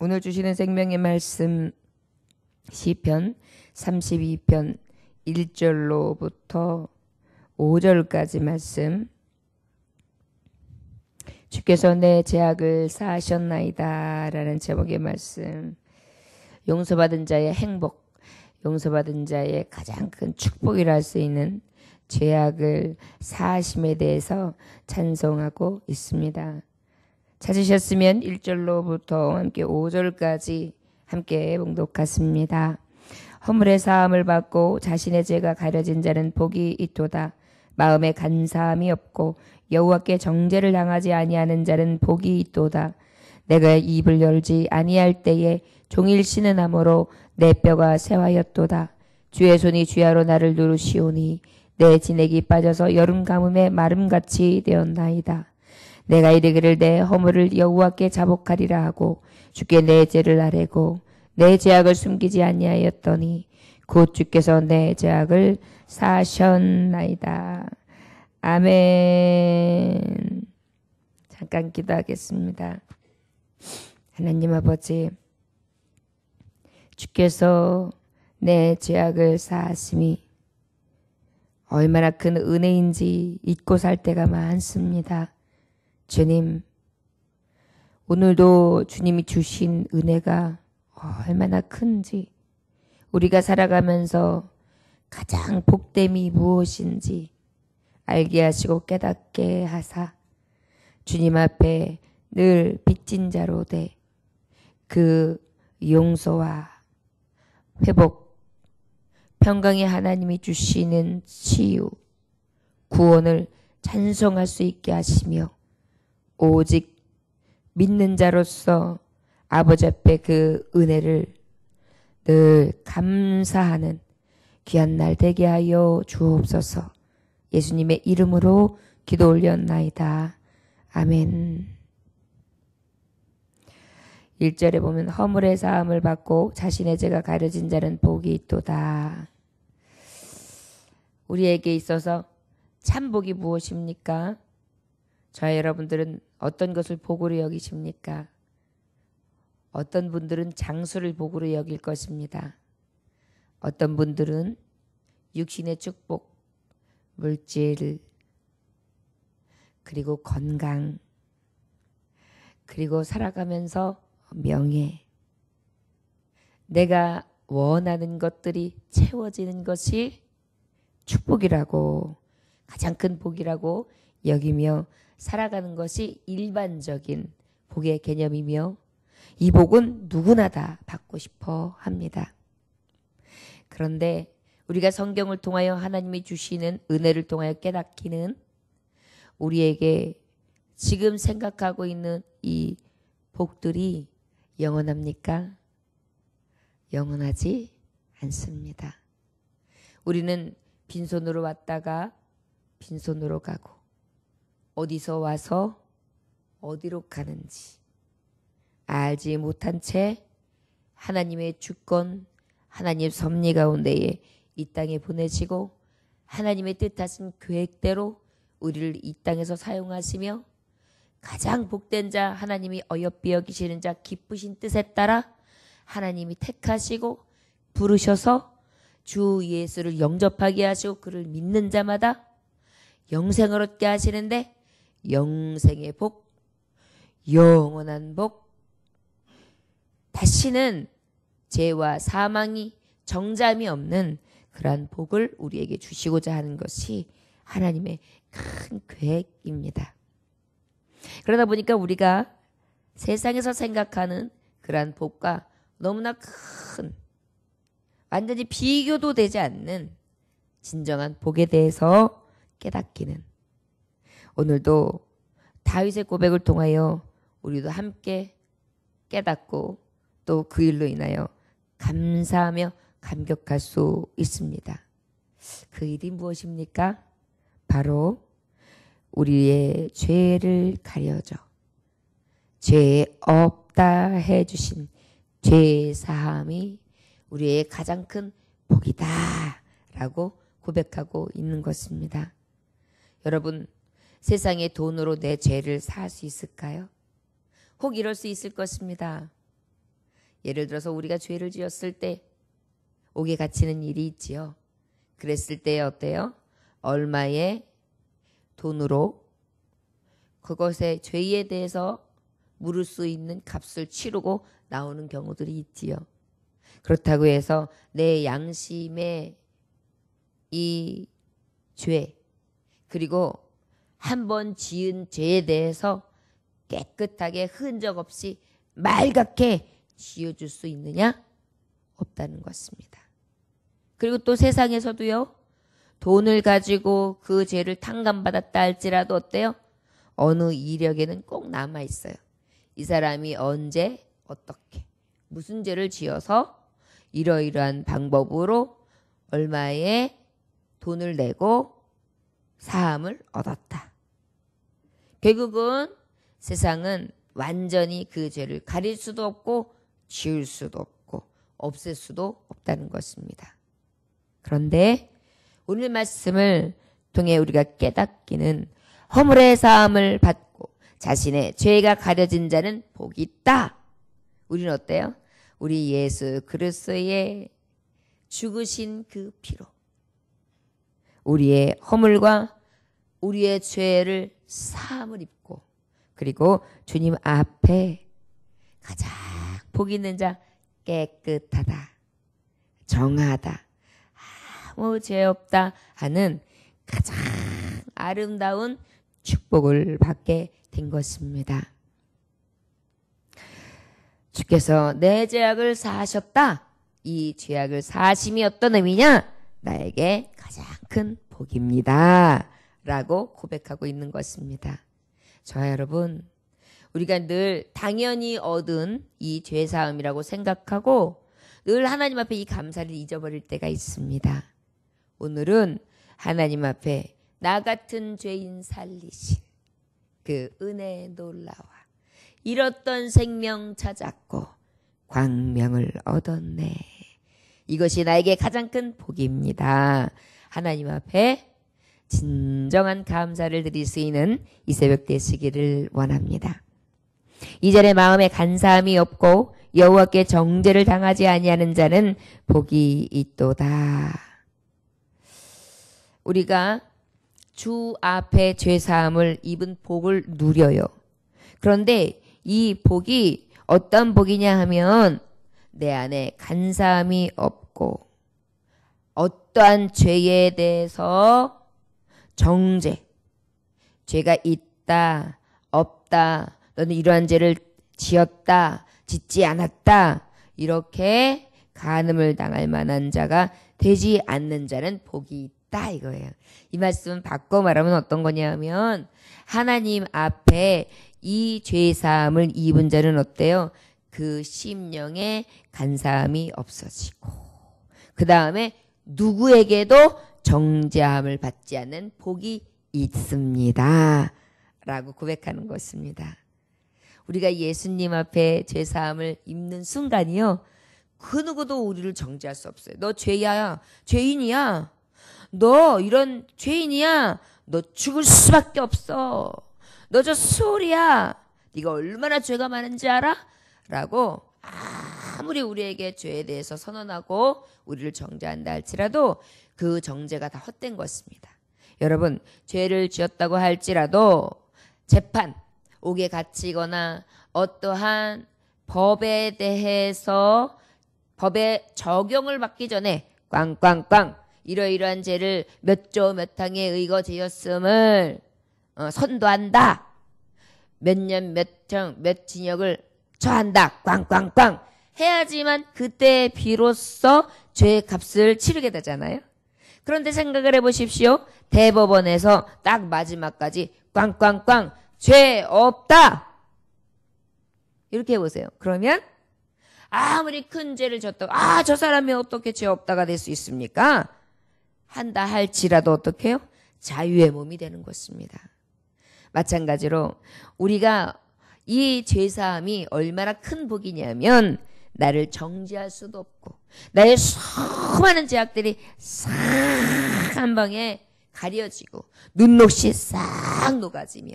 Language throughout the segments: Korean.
오늘 주시는 생명의 말씀 시편 32편 1절로부터 5절까지 말씀. 주께서 내 죄악을 사하셨나이다 라는 제목의 말씀. 용서받은 자의 행복, 용서받은 자의 가장 큰 축복이라 할 수 있는 죄악을 사하심에 대해서 찬송하고 있습니다. 찾으셨으면 1절로부터 함께 5절까지 함께 봉독하십니다. 허물의 사함을 받고 자신의 죄가 가려진 자는 복이 있도다. 마음에 간사함이 없고 여호와께 정죄를 당하지 아니하는 자는 복이 있도다. 내가 입을 열지 아니할 때에 종일 쉬는 함으로 내 뼈가 쇠하였도다. 주의 손이 주야로 나를 누르시오니 내 진액이 빠져서 여름 가뭄에 마름같이 되었나이다. 내가 이르기를 내 허물을 여호와께 자복하리라 하고 주께 내 죄를 아뢰고 내 죄악을 숨기지 아니하였더니 곧 주께서 내 죄악을 사하셨나이다. 아멘. 잠깐 기도하겠습니다. 하나님 아버지, 주께서 내 죄악을 사하심이 얼마나 큰 은혜인지 잊고 살 때가 많습니다. 주님, 오늘도 주님이 주신 은혜가 얼마나 큰지, 우리가 살아가면서 가장 복됨이 무엇인지 알게 하시고 깨닫게 하사 주님 앞에 늘 빚진 자로 돼 그 용서와 회복, 평강의 하나님이 주시는 치유, 구원을 찬송할 수 있게 하시며 오직 믿는 자로서 아버지 앞에 그 은혜를 늘 감사하는 귀한 날 되게 하여 주옵소서. 예수님의 이름으로 기도 올렸나이다. 아멘. 1절에 보면 허물의 사함을 받고 자신의 죄가 가려진 자는 복이 있도다. 우리에게 있어서 참 복이 무엇입니까? 저와 여러분들은 어떤 것을 복으로 여기십니까? 어떤 분들은 장수를 복으로 여길 것입니다. 어떤 분들은 육신의 축복, 물질, 그리고 건강, 그리고 살아가면서 명예, 내가 원하는 것들이 채워지는 것이 축복이라고, 가장 큰 복이라고 여기며 살아가는 것이 일반적인 복의 개념이며 이 복은 누구나 다 받고 싶어 합니다. 그런데 우리가 성경을 통하여 하나님이 주시는 은혜를 통하여 깨닫기는 우리에게 지금 생각하고 있는 이 복들이 영원합니까? 영원하지 않습니다. 우리는 빈손으로 왔다가 빈손으로 가고 어디서 와서 어디로 가는지 알지 못한 채 하나님의 주권, 하나님의 섭리 가운데에 이 땅에 보내시고 하나님의 뜻하신 계획대로 우리를 이 땅에서 사용하시며 가장 복된 자, 하나님이 어여삐 여기시는 자, 기쁘신 뜻에 따라 하나님이 택하시고 부르셔서 주 예수를 영접하게 하시고 그를 믿는 자마다 영생을 얻게 하시는데 영생의 복, 영원한 복, 다시는 죄와 사망이 정잠이 없는 그러한 복을 우리에게 주시고자 하는 것이 하나님의 큰 계획입니다. 그러다 보니까 우리가 세상에서 생각하는 그러한 복과 너무나 큰, 완전히 비교도 되지 않는 진정한 복에 대해서 깨닫기는 오늘도 다윗의 고백을 통하여 우리도 함께 깨닫고 또 그 일로 인하여 감사하며 감격할 수 있습니다. 그 일이 무엇입니까? 바로 우리의 죄를 가려줘 죄 없다 해주신 죄 사함이 우리의 가장 큰 복이다 라고 고백하고 있는 것입니다. 여러분, 세상의 돈으로 내 죄를 살 수 있을까요? 혹 이럴 수 있을 것입니다. 예를 들어서 우리가 죄를 지었을 때 옥에 갇히는 일이 있지요. 그랬을 때 어때요? 얼마의 돈으로 그것의 죄에 대해서 물을 수 있는 값을 치르고 나오는 경우들이 있지요. 그렇다고 해서 내 양심의 이 죄, 그리고 한 번 지은 죄에 대해서 깨끗하게 흔적 없이 맑게 지어줄 수 있느냐? 없다는 것입니다. 그리고 또 세상에서도요, 돈을 가지고 그 죄를 탕감받았다 할지라도 어때요? 어느 이력에는 꼭 남아있어요. 이 사람이 언제 어떻게 무슨 죄를 지어서 이러이러한 방법으로 얼마의 돈을 내고 사함을 얻었다. 결국은 세상은 완전히 그 죄를 가릴 수도 없고 지울 수도 없고 없앨 수도 없다는 것입니다. 그런데 오늘 말씀을 통해 우리가 깨닫기는 허물의 사함을 받고 자신의 죄가 가려진 자는 복이 있다. 우리는 어때요? 우리 예수 그리스도의 죽으신 그 피로 우리의 허물과 우리의 죄를 사함을 입고 그리고 주님 앞에 가장 복 있는 자, 깨끗하다, 정하다, 아무 죄 없다 하는 가장 아름다운 축복을 받게 된 것입니다. 주께서 내 죄악을 사하셨다. 이 죄악을 사하심이 어떤 의미냐? 나에게 가장 큰 복입니다. 라고 고백하고 있는 것입니다. 저와 여러분, 우리가 늘 당연히 얻은 이 죄사함이라고 생각하고 늘 하나님 앞에 이 감사를 잊어버릴 때가 있습니다. 오늘은 하나님 앞에 나 같은 죄인 살리신 그 은혜의 놀라와 잃었던 생명 찾았고 광명을 얻었네. 이것이 나에게 가장 큰 복입니다. 하나님 앞에 진정한 감사를 드릴 수 있는 이 새벽 되시기를 원합니다. 이전에 마음에 간사함이 없고 여호와께 정죄를 당하지 아니하는 자는 복이 있도다. 우리가 주 앞에 죄사함을 입은 복을 누려요. 그런데 이 복이 어떤 복이냐 하면 내 안에 간사함이 없고 어떠한 죄에 대해서 정죄, 죄가 있다, 없다, 너는 이러한 죄를 지었다, 짓지 않았다, 이렇게 간음을 당할 만한 자가 되지 않는 자는 복이 있다 이거예요. 이 말씀은 바꿔 말하면 어떤 거냐면 하나님 앞에 이 죄사함을 입은 자는 어때요? 그 심령에 간사함이 없어지고 그 다음에 누구에게도 정죄함을 받지 않는 복이 있습니다. 라고 고백하는 것입니다. 우리가 예수님 앞에 죄사함을 입는 순간이요. 그 누구도 우리를 정죄할 수 없어요. 너 죄야, 죄인이야. 너 이런 죄인이야. 너 죽을 수밖에 없어. 너 저 수월이야. 네가 얼마나 죄가 많은지 알아? 라고 아무리 우리에게 죄에 대해서 선언하고 우리를 정죄한다 할지라도 그 정죄가 다 헛된 것입니다. 여러분, 죄를 지었다고 할지라도 재판, 옥에 갇히거나 어떠한 법에 대해서 법의 적용을 받기 전에 꽝꽝꽝 이러이러한 죄를 몇 조 몇 항에 의거 지었음을 선도한다. 몇 년 몇 징역을 처한다. 꽝꽝꽝 해야지만 그때 비로소 죄의 값을 치르게 되잖아요. 그런데 생각을 해보십시오. 대법원에서 딱 마지막까지 꽝꽝꽝 죄 없다. 이렇게 해보세요. 그러면 아무리 큰 죄를 졌다고 저 사람이 어떻게 죄 없다가 될 수 있습니까? 한다 할지라도 어떻게 해요? 자유의 몸이 되는 것입니다. 마찬가지로 우리가 이 죄사함이 얼마나 큰 복이냐면 나를 정죄할 수도 없고 나의 수많은 죄악들이 싹 한 방에 가려지고 눈녹이 싹 녹아지며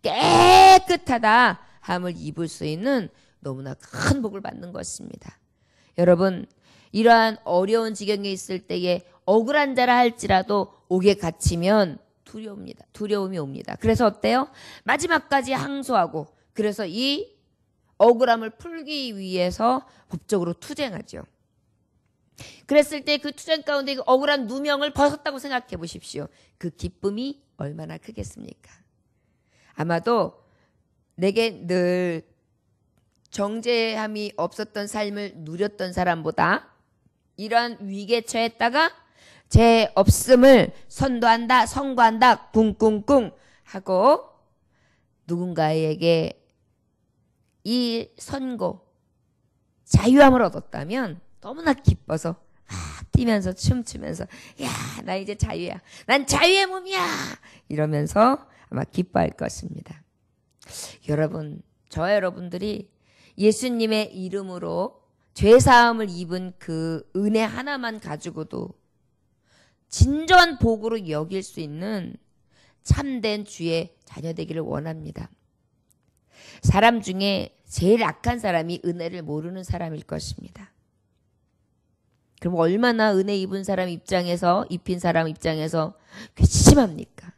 깨끗하다 함을 입을 수 있는 너무나 큰 복을 받는 것입니다. 여러분, 이러한 어려운 지경에 있을 때에 억울한 자라 할지라도 옥에 갇히면 두려움이 옵니다. 그래서 어때요? 마지막까지 항소하고, 그래서 이 억울함을 풀기 위해서 법적으로 투쟁하죠. 그랬을 때 그 투쟁 가운데 그 억울한 누명을 벗었다고 생각해 보십시오. 그 기쁨이 얼마나 크겠습니까? 아마도 내게 늘 정죄함이 없었던 삶을 누렸던 사람보다 이러한 위기에 처했다가 죄 없음을 선도한다, 선고한다, 꿍꿍꿍 하고 누군가에게 이 선고, 자유함을 얻었다면 너무나 기뻐서 막 뛰면서 춤추면서 야, 나 이제 자유야. 난 자유의 몸이야. 이러면서 아마 기뻐할 것입니다. 여러분, 저와 여러분들이 예수님의 이름으로 죄사함을 입은 그 은혜 하나만 가지고도 진정한 복으로 여길 수 있는 참된 주의 자녀 되기를 원합니다. 사람 중에 제일 악한 사람이 은혜를 모르는 사람일 것입니다. 그럼 얼마나 은혜 입은 사람 입장에서, 입힌 사람 입장에서 괘씸합니까?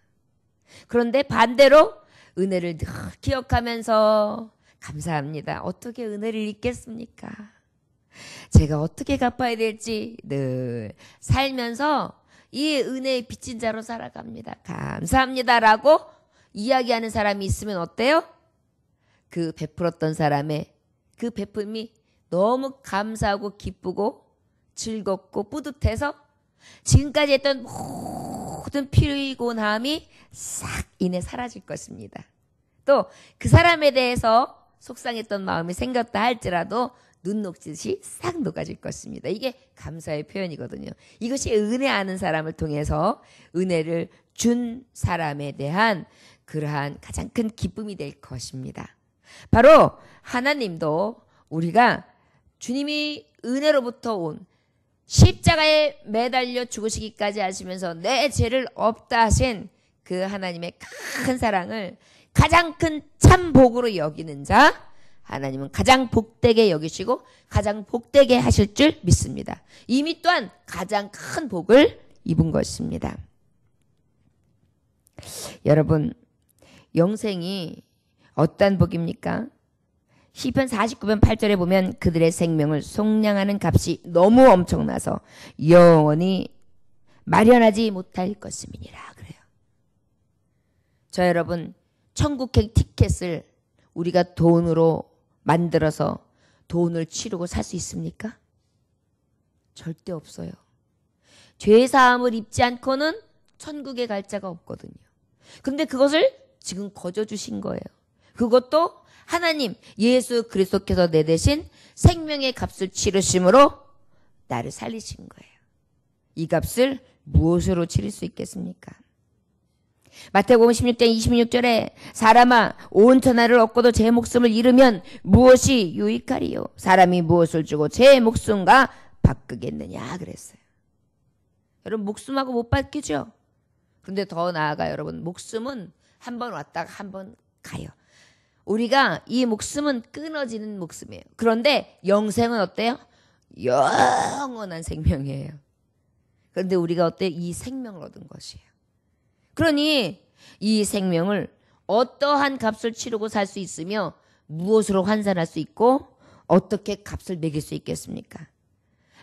그런데 반대로 은혜를 늘 기억하면서 감사합니다. 어떻게 은혜를 잊겠습니까? 제가 어떻게 갚아야 될지 늘 살면서 이 은혜에 빚진 자로 살아갑니다. 감사합니다라고 이야기하는 사람이 있으면 어때요? 그 베풀었던 사람의 그 베품이 너무 감사하고 기쁘고 즐겁고 뿌듯해서 지금까지 했던 모든 피곤함이 싹 이내 사라질 것입니다. 또 그 사람에 대해서 속상했던 마음이 생겼다 할지라도 눈 녹듯이 싹 녹아질 것입니다. 이게 감사의 표현이거든요. 이것이 은혜 아는 사람을 통해서 은혜를 준 사람에 대한 그러한 가장 큰 기쁨이 될 것입니다. 바로 하나님도 우리가 주님이 은혜로부터 온 십자가에 매달려 죽으시기까지 하시면서 내 죄를 없다 하신 그 하나님의 큰 사랑을 가장 큰 참복으로 여기는 자, 하나님은 가장 복되게 여기시고 가장 복되게 하실 줄 믿습니다. 이미 또한 가장 큰 복을 입은 것입니다. 여러분, 영생이 어떠한 복입니까? 시편 49편 8절에 보면 그들의 생명을 속량하는 값이 너무 엄청나서 영원히 마련하지 못할 것임이니라 그래요. 저 여러분, 천국행 티켓을 우리가 돈으로 만들어서 돈을 치르고 살 수 있습니까? 절대 없어요. 죄사함을 입지 않고는 천국에 갈 자가 없거든요. 근데 그것을 지금 거저 주신 거예요. 그것도 하나님 예수 그리스도께서 내 대신 생명의 값을 치르심으로 나를 살리신 거예요. 이 값을 무엇으로 치를 수 있겠습니까? 마태복음 16장 26절에 사람아 온 천하를 얻고도 제 목숨을 잃으면 무엇이 유익하리요? 사람이 무엇을 주고 제 목숨과 바꾸겠느냐 그랬어요. 여러분, 목숨하고 못 바뀌죠? 근데 더 나아가 여러분, 목숨은 한 번 왔다가 한 번 가요. 우리가 이 목숨은 끊어지는 목숨이에요. 그런데 영생은 어때요? 영원한 생명이에요. 그런데 우리가 어때요? 이 생명을 얻은 것이에요. 그러니 이 생명을 어떠한 값을 치르고 살 수 있으며 무엇으로 환산할 수 있고 어떻게 값을 매길 수 있겠습니까?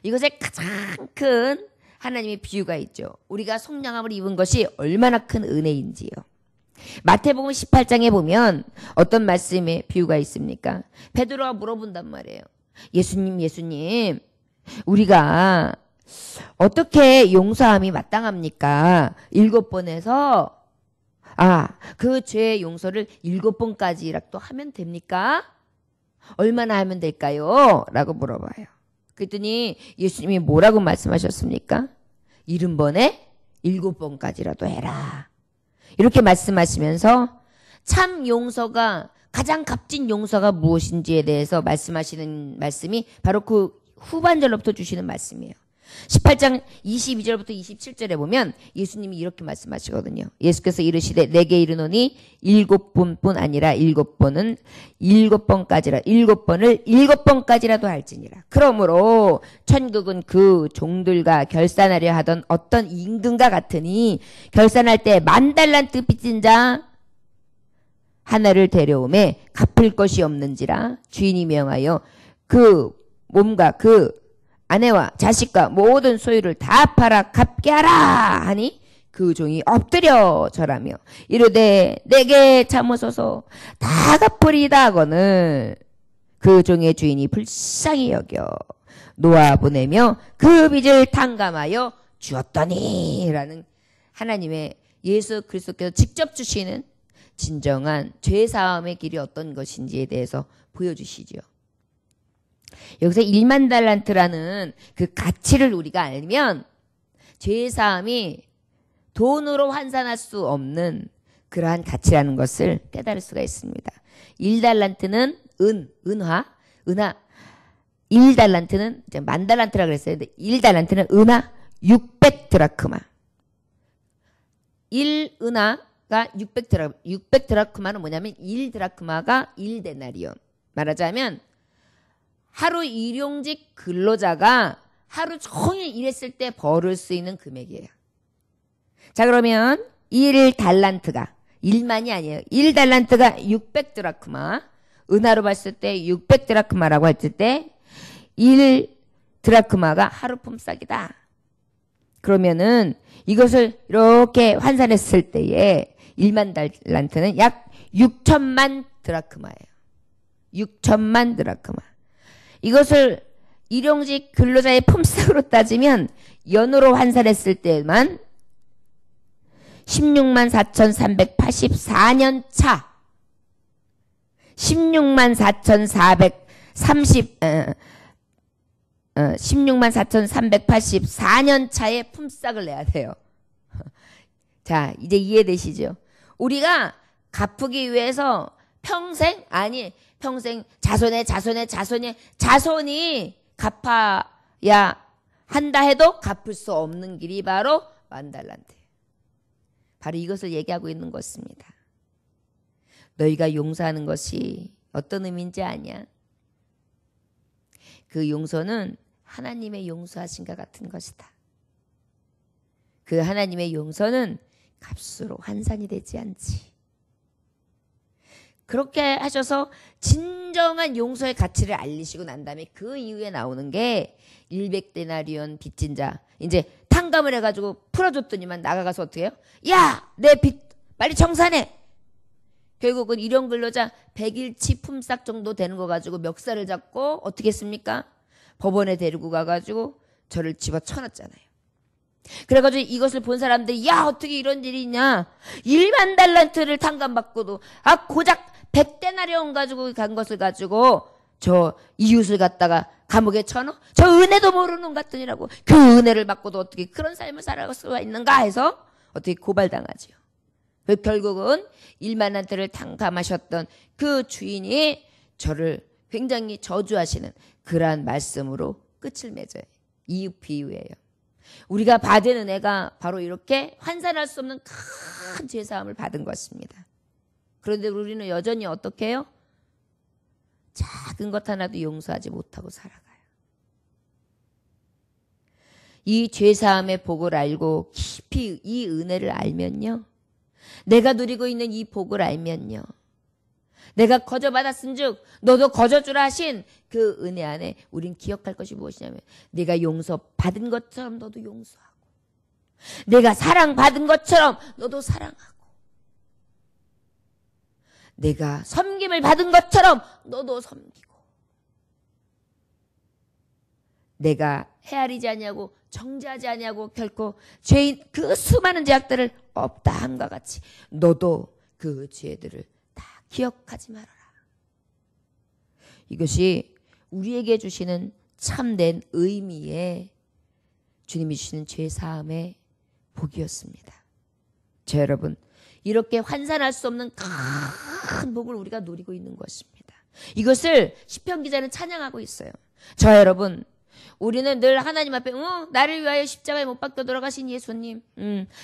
이것에 가장 큰 하나님의 비유가 있죠. 우리가 속량함을 입은 것이 얼마나 큰 은혜인지요. 마태복음 18장에 보면 어떤 말씀의 비유가 있습니까? 베드로가 물어본단 말이에요. 예수님, 우리가 어떻게 용서함이 마땅합니까? 7번에서 그 죄의 용서를 7번까지라도 하면 됩니까? 얼마나 하면 될까요? 라고 물어봐요. 그랬더니 예수님이 뭐라고 말씀하셨습니까? 70번에 7번까지라도 해라. 이렇게 말씀하시면서 참 용서가, 가장 값진 용서가 무엇인지에 대해서 말씀하시는 말씀이 바로 그 후반절로부터 주시는 말씀이에요. 18장 22절부터 27절에 보면 예수님이 이렇게 말씀하시거든요. 예수께서 이르시되 내게 이르노니 7번뿐 아니라 7번은 7번까지라 7번을 7번까지라도 할지니라. 그러므로 천국은 그 종들과 결산하려 하던 어떤 임금과 같으니 결산할 때 10,000달란트 빚진 자 하나를 데려오매 갚을 것이 없는지라 주인이 명하여 그 몸과 그 아내와 자식과 모든 소유를 다 팔아 갚게 하라 하니 그 종이 엎드려 절하며 이르되 내게 참으소서 다 갚으리이다 하거늘 그 종의 주인이 불쌍히 여겨 놓아 보내며 그 빚을 탕감하여 주었더니 라는 하나님의 예수 그리스도께서 직접 주시는 진정한 죄사함의 길이 어떤 것인지에 대해서 보여주시죠. 여기서 10,000달란트라는 그 가치를 우리가 알면 죄사함이 돈으로 환산할 수 없는 그러한 가치라는 것을 깨달을 수가 있습니다. 1달란트는 은화. 1달란트는 이제 10,000달란트라고 그랬어요. 근데 1달란트는 은화 600드라크마. 1은하가 600드라크마는 뭐냐면 1드라크마가 1데나리온. 말하자면 하루 일용직 근로자가 하루 종일 일했을 때 벌을 수 있는 금액이에요. 자, 그러면 1달란트가 1만이 아니에요. 1달란트가 600드라크마. 은하로 봤을 때 600드라크마라고 했을 때 1드라크마가 하루 품삯이다. 그러면은 이것을 이렇게 환산했을 때에 10,000달란트는 약 6천만 드라크마예요. 6천만 드라크마. 이것을 일용직 근로자의 품삯으로 따지면 연으로 환산했을 때만 164,384년 차 164,384년 차의 품삯을 내야 돼요. 자, 이제 이해되시죠? 우리가 갚기 위해서 평생 자손이 갚아야 한다 해도 갚을 수 없는 길이 바로 10,000달란트. 바로 이것을 얘기하고 있는 것입니다. 너희가 용서하는 것이 어떤 의미인지 아냐? 그 용서는 하나님의 용서하심과 같은 것이다. 그 하나님의 용서는 값으로 환산이 되지 않지. 그렇게 하셔서 진정한 용서의 가치를 알리시고 난 다음에 그 이후에 나오는 게 100데나리온 빚진 자. 이제 탕감을 해가지고 풀어줬더니만 나가가서 어떻게 해요? 야! 내 빚 빨리 청산해! 결국은 일용 근로자 100일치 품삯 정도 되는 거 가지고 멱살을 잡고 어떻게 했습니까? 법원에 데리고 가가지고 저를 집어쳐놨잖아요. 그래가지고 이것을 본 사람들이 야 어떻게 이런 일이 있냐. 10,000달란트를 탕감받고도 고작 100데나리온 가지고 간 것을 가지고 저 이웃을 갖다가 감옥에 쳐넣어? 저 은혜도 모르는 놈 같으니라고. 그 은혜를 받고도 어떻게 그런 삶을 살아갈 수가 있는가 해서 어떻게 고발당하지요. 결국은 10,000달란트를 탕감하셨던 그 주인이 저를 굉장히 저주하시는 그러한 말씀으로 끝을 맺어요. 이웃 비유예요. 우리가 받은 은혜가 바로 이렇게 환산할 수 없는 큰 죄사함을 받은 것입니다. 그런데 우리는 여전히 어떻게 해요? 작은 것 하나도 용서하지 못하고 살아가요. 이 죄사함의 복을 알고 깊이 이 은혜를 알면요. 내가 누리고 있는 이 복을 알면요. 내가 거저받았은 즉 너도 거저주라 하신 그 은혜 안에 우린 기억할 것이 무엇이냐면 내가 용서받은 것처럼 너도 용서하고 내가 사랑받은 것처럼 너도 사랑하고 내가 섬김을 받은 것처럼 너도 섬기고 내가 헤아리지 아니하고 정죄하지 아니하고 결코 죄인 그 수많은 죄악들을 없다 함과 같이 너도 그 죄들을 다 기억하지 말아라. 이것이 우리에게 주시는 참된 의미의 주님이 주시는 죄사함의 복이었습니다. 자, 여러분 이렇게 환산할 수 없는 큰 복을 우리가 누리고 있는 것입니다. 이것을 시편 기자는 찬양하고 있어요. 저 여러분 우리는 늘 하나님 앞에 나를 위하여 십자가에 못 박혀 돌아가신 예수님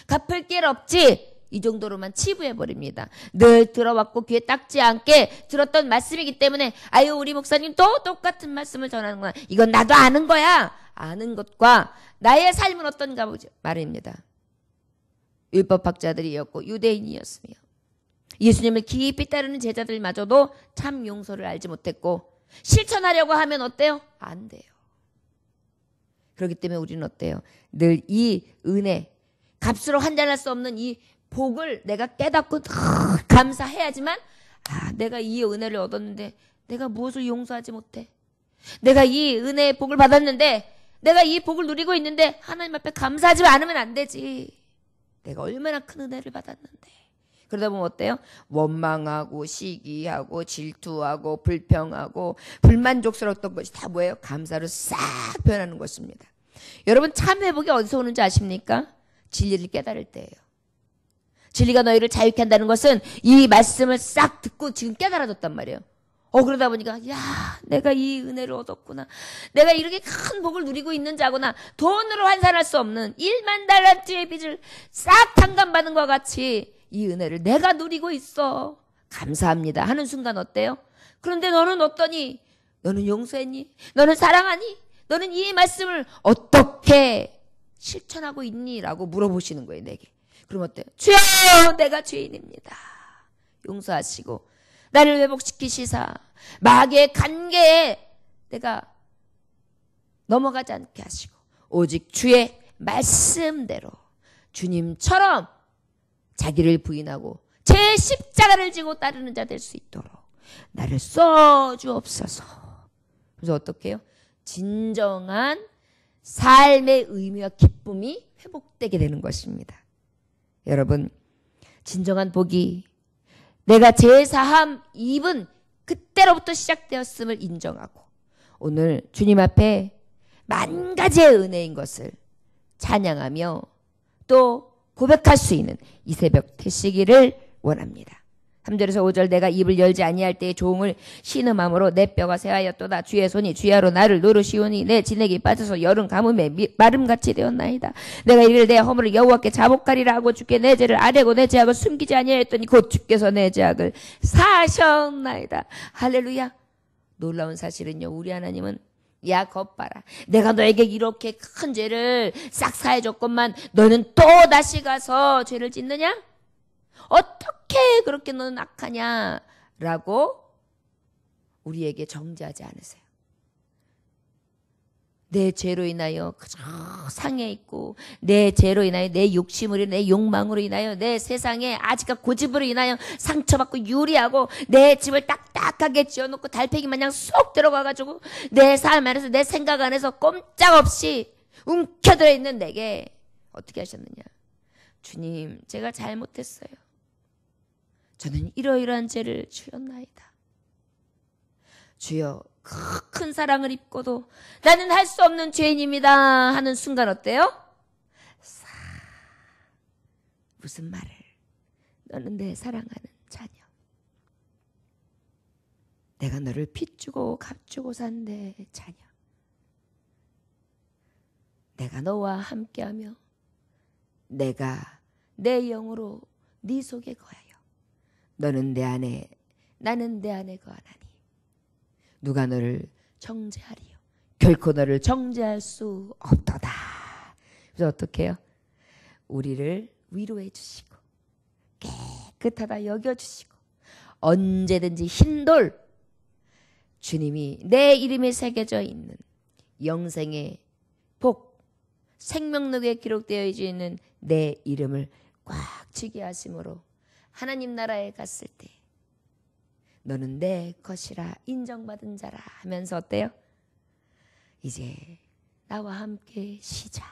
갚을 길 없지 이 정도로만 치부해버립니다. 늘 들어왔고 귀에 닦지 않게 들었던 말씀이기 때문에 아유 우리 목사님 또 똑같은 말씀을 전하는구나. 이건 나도 아는 거야. 아는 것과 나의 삶은 어떤가 보죠. 말입니다. 율법학자들이었고 유대인이었으며 예수님을 깊이 따르는 제자들마저도 참 용서를 알지 못했고 실천하려고 하면 어때요? 안 돼요. 그렇기 때문에 우리는 어때요? 늘 이 은혜, 값으로 환전할 수 없는 이 복을 내가 깨닫고 감사해야지만 내가 이 은혜를 얻었는데 내가 무엇을 용서하지 못해? 내가 이 은혜의 복을 받았는데 내가 이 복을 누리고 있는데 하나님 앞에 감사하지 않으면 안 되지. 내가 얼마나 큰 은혜를 받았는데. 그러다 보면 어때요? 원망하고 시기하고 질투하고 불평하고 불만족스러웠던 것이 다 뭐예요? 감사로 싹 변하는 것입니다. 여러분 참 회복이 어디서 오는지 아십니까? 진리를 깨달을 때예요. 진리가 너희를 자유케 한다는 것은 이 말씀을 싹 듣고 지금 깨달아졌단 말이에요. 그러다 보니까 내가 이 은혜를 얻었구나. 내가 이렇게 큰 복을 누리고 있는 자구나. 돈으로 환산할 수 없는 1만 달란트의 빚을 싹 탕감받은 것 같이 이 은혜를 내가 누리고 있어. 감사합니다 하는 순간 어때요? 그런데 너는 어떠니? 너는 용서했니? 너는 사랑하니? 너는 이 말씀을 어떻게 실천하고 있니? 라고 물어보시는 거예요, 내게. 그럼 어때요? 주여, 내가 죄인입니다. 용서하시고 나를 회복시키시사 마귀의 관계에 내가 넘어가지 않게 하시고 오직 주의 말씀대로 주님처럼 자기를 부인하고 제 십자가를 지고 따르는 자 될 수 있도록 나를 써주옵소서. 그래서 어떻게 해요? 진정한 삶의 의미와 기쁨이 회복되게 되는 것입니다. 여러분 진정한 복이 내가 제사함 입은 그때로부터 시작되었음을 인정하고 오늘 주님 앞에 만 가지의 은혜인 것을 찬양하며 또 고백할 수 있는 이 새벽 되시기를 원합니다. 3절에서 5절 내가 입을 열지 아니할 때에 종을 신음함으로 내 뼈가 새하였도다. 주의 손이 주야로 나를 누르시오니 내 진액이 빠져서 여름 가뭄에 마름같이 되었나이다. 내가 이를 내 허물을 여호와께 자복하리라 하고 주께 내 죄를 아뢰고 내 죄악을 숨기지 아니하였더니 곧 주께서 내 죄악을 사하셨나이다. 할렐루야. 놀라운 사실은요, 우리 하나님은 야 겉봐라, 내가 너에게 이렇게 큰 죄를 싹 사해줬건만 너는 또 다시 가서 죄를 짓느냐? 어떻게 그렇게 너는 악하냐? 라고 우리에게 정죄하지 않으세요. 내 죄로 인하여 그저 상해 있고 내 죄로 인하여 내 욕심으로 내 욕망으로 인하여 내 세상에 아직까 고집으로 인하여 상처받고 유리하고 내 집을 딱딱하게 지어놓고 달팽이 마냥 쏙 들어가가지고 내 삶 안에서 내 생각 안에서 꼼짝없이 움켜들어 있는 내게 어떻게 하셨느냐? 주님, 제가 잘못했어요. 저는 이러이러한 죄를 지었나이다. 주여, 큰 사랑을 입고도 나는 할 수 없는 죄인입니다 하는 순간 어때요? 무슨 말을? 너는 내 사랑하는 자녀. 내가 너를 빚주고 값주고 산대 자녀. 내가 너와 함께하며 내가 내 영으로 네 속에 거하여 너는 내 안에 나는 내 안에 거하나니 누가 너를 정죄하리요? 결코 너를 정죄할 수 없도다. 그래서 어떻게 해요? 우리를 위로해 주시고 깨끗하다 여겨주시고 언제든지 흰돌 주님이 내 이름이 새겨져 있는 영생의 복 생명록에 기록되어 있는 내 이름을 꽉 쥐게 하심으로 하나님 나라에 갔을 때 너는 내 것이라 인정받은 자라 하면서 어때요? 이제 나와 함께 쉬자.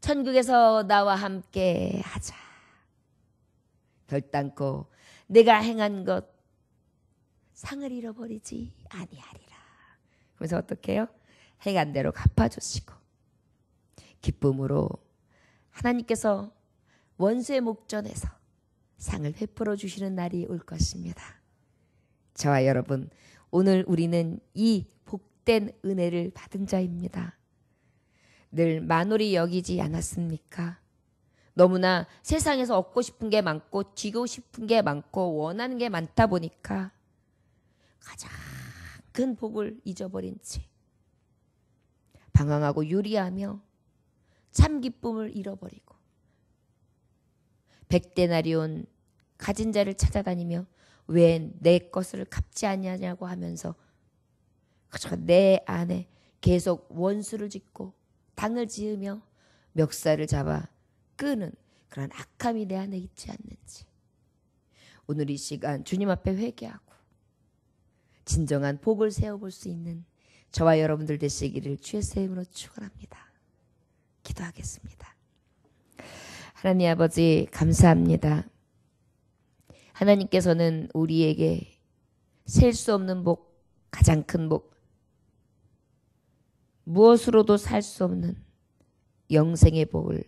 천국에서 나와 함께 하자. 결단코 내가 행한 것 상을 잃어버리지 아니하리라. 그래서 어떻게 해요? 행한 대로 갚아주시고 기쁨으로 하나님께서 원수의 목전에서 상을 베풀어 주시는 날이 올 것입니다. 저와 여러분, 오늘 우리는 이 복된 은혜를 받은 자입니다. 늘 만홀히 여기지 않았습니까? 너무나 세상에서 얻고 싶은 게 많고 쥐고 싶은 게 많고 원하는 게 많다 보니까 가장 큰 복을 잊어버린 채 방황하고 유리하며 참 기쁨을 잃어버리고 백데나리온 가진 자를 찾아다니며 왜 내 것을 갚지 아니하냐고 하면서 그저 내 안에 계속 원수를 짓고 당을 지으며 멱살을 잡아 끄는 그런 악함이 내 안에 있지 않는지 오늘 이 시간 주님 앞에 회개하고 진정한 복을 세워볼 수 있는 저와 여러분들 되시기를 주의 이름으로 축원합니다. 기도하겠습니다. 하나님 아버지 감사합니다. 하나님께서는 우리에게 셀 수 없는 복, 가장 큰 복, 무엇으로도 살 수 없는 영생의 복을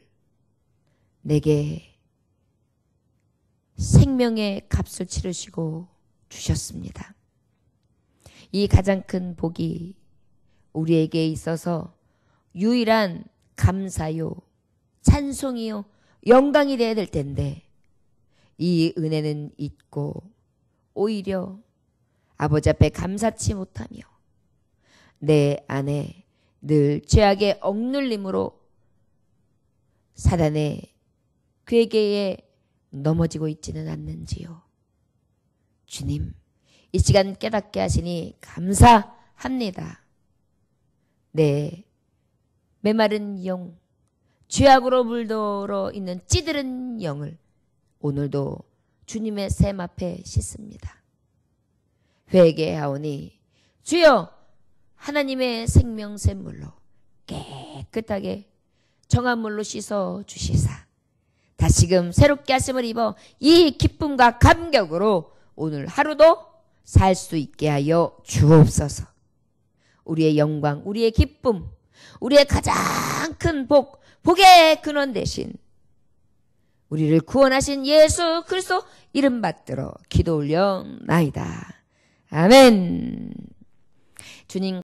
내게 생명의 값을 치르시고 주셨습니다. 이 가장 큰 복이 우리에게 있어서 유일한 감사요, 찬송이요, 영광이 되어야 될 텐데 이 은혜는 잊고 오히려 아버지 앞에 감사치 못하며 내 안에 늘 죄악의 억눌림으로 사단의 괴계에 넘어지고 있지는 않는지요. 주님, 이 시간 깨닫게 하시니 감사합니다. 내 메마른 영, 죄악으로 물들어 있는 찌들은 영을 오늘도 주님의 샘 앞에 씻습니다. 회개하오니 주여 하나님의 생명샘물로 깨끗하게 정한 물로 씻어 주시사 다시금 새롭게 하심을 입어 이 기쁨과 감격으로 오늘 하루도 살 수 있게 하여 주옵소서. 우리의 영광, 우리의 기쁨, 우리의 가장 큰 복, 복의 근원 되신 우리를 구원하신 예수 그리스도 이름 받들어 기도 올려나이다. 아멘. 주님